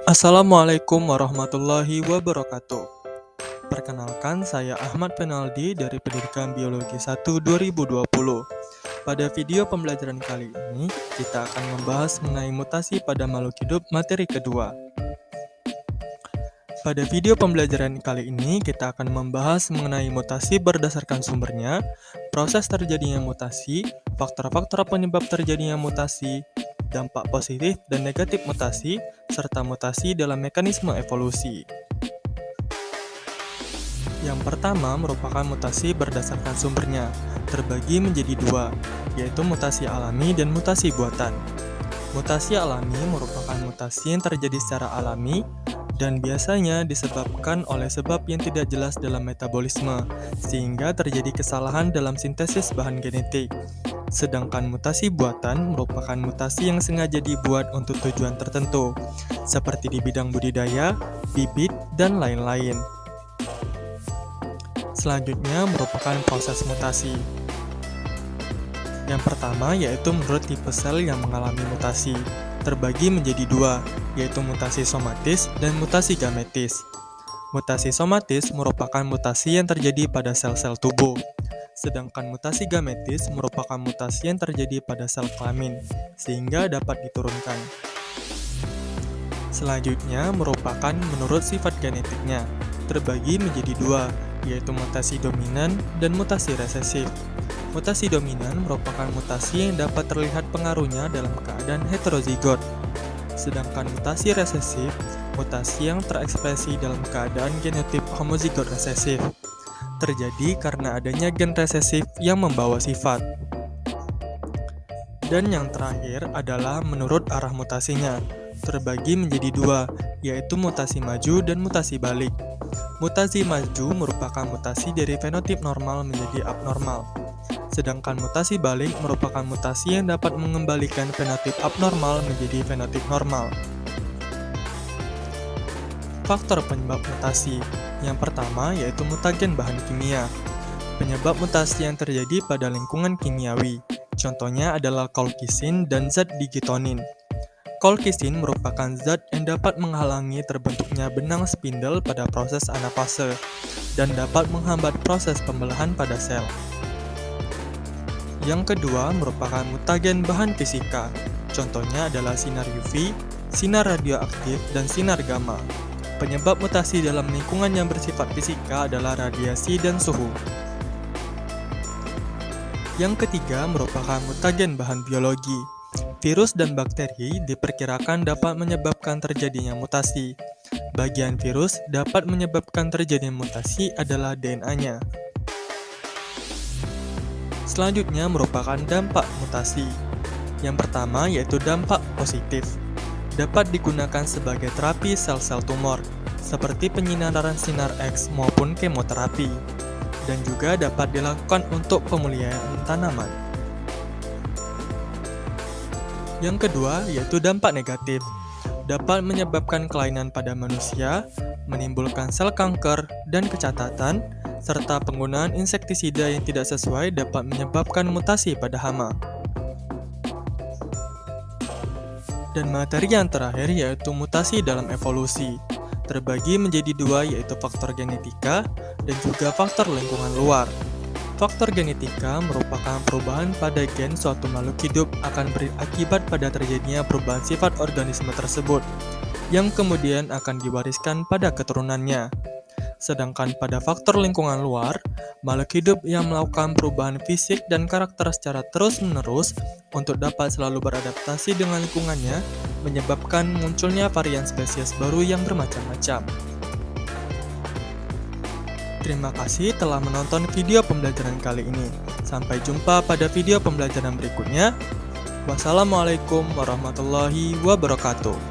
Assalamualaikum warahmatullahi wabarakatuh. Perkenalkan, saya Ahmad Penaldi dari Pendidikan Biologi 1 2020. Pada video pembelajaran kali ini, kita akan membahas mengenai mutasi pada makhluk hidup materi kedua. Pada video pembelajaran kali ini, kita akan membahas mengenai mutasi berdasarkan sumbernya, proses terjadinya mutasi, faktor-faktor penyebab terjadinya mutasi, dampak positif dan negatif mutasi, serta mutasi dalam mekanisme evolusi. Yang pertama merupakan mutasi berdasarkan sumbernya, terbagi menjadi dua, yaitu mutasi alami dan mutasi buatan. Mutasi alami merupakan mutasi yang terjadi secara alami dan biasanya disebabkan oleh sebab yang tidak jelas dalam metabolisme, sehingga terjadi kesalahan dalam sintesis bahan genetik. Sedangkan mutasi buatan merupakan mutasi yang sengaja dibuat untuk tujuan tertentu, seperti di bidang budidaya, bibit, dan lain-lain. Selanjutnya merupakan proses mutasi. Yang pertama yaitu menurut tipe sel yang mengalami mutasi, terbagi menjadi dua, yaitu mutasi somatis dan mutasi gametis. Mutasi somatis merupakan mutasi yang terjadi pada sel-sel tubuh. Sedangkan mutasi gametis merupakan mutasi yang terjadi pada sel kelamin, sehingga dapat diturunkan. Selanjutnya merupakan menurut sifat genetiknya, terbagi menjadi dua, yaitu mutasi dominan dan mutasi resesif. Mutasi dominan merupakan mutasi yang dapat terlihat pengaruhnya dalam keadaan heterozigot. Sedangkan mutasi resesif, mutasi yang terekspresi dalam keadaan genotip homozigot resesif. Terjadi karena adanya gen resesif yang membawa sifat. Dan yang terakhir adalah menurut arah mutasinya, terbagi menjadi dua, yaitu mutasi maju dan mutasi balik. Mutasi maju merupakan mutasi dari fenotip normal menjadi abnormal. Sedangkan mutasi balik merupakan mutasi yang dapat mengembalikan fenotip abnormal menjadi fenotip normal. Faktor penyebab mutasi. Yang pertama yaitu mutagen bahan kimia. Penyebab mutasi yang terjadi pada lingkungan kimiawi. Contohnya adalah colchicine dan zat digitonin. Colchicine merupakan zat yang dapat menghalangi terbentuknya benang spindle pada proses anafase dan dapat menghambat proses pembelahan pada sel. Yang kedua merupakan mutagen bahan fisika. Contohnya adalah sinar UV, sinar radioaktif, dan sinar gamma. Penyebab mutasi dalam lingkungan yang bersifat fisika adalah radiasi dan suhu. Yang ketiga merupakan mutagen bahan biologi. Virus dan bakteri diperkirakan dapat menyebabkan terjadinya mutasi. Bagian virus dapat menyebabkan terjadinya mutasi adalah DNA-nya. Selanjutnya merupakan dampak mutasi. Yang pertama yaitu dampak positif. Dapat digunakan sebagai terapi sel-sel tumor, seperti penyinaran sinar X maupun kemoterapi, dan juga dapat dilakukan untuk pemulihan tanaman. Yang kedua yaitu dampak negatif. Dapat menyebabkan kelainan pada manusia, menimbulkan sel kanker dan kecacatan, serta penggunaan insektisida yang tidak sesuai dapat menyebabkan mutasi pada hama. Dan materi yang terakhir yaitu mutasi dalam evolusi, terbagi menjadi dua yaitu faktor genetika dan juga faktor lingkungan luar. Faktor genetika merupakan perubahan pada gen suatu makhluk hidup akan berakibat pada terjadinya perubahan sifat organisme tersebut, yang kemudian akan diwariskan pada keturunannya. Sedangkan pada faktor lingkungan luar, makhluk hidup yang melakukan perubahan fisik dan karakter secara terus-menerus untuk dapat selalu beradaptasi dengan lingkungannya, menyebabkan munculnya varian spesies baru yang bermacam-macam. Terima kasih telah menonton video pembelajaran kali ini. Sampai jumpa pada video pembelajaran berikutnya. Wassalamualaikum warahmatullahi wabarakatuh.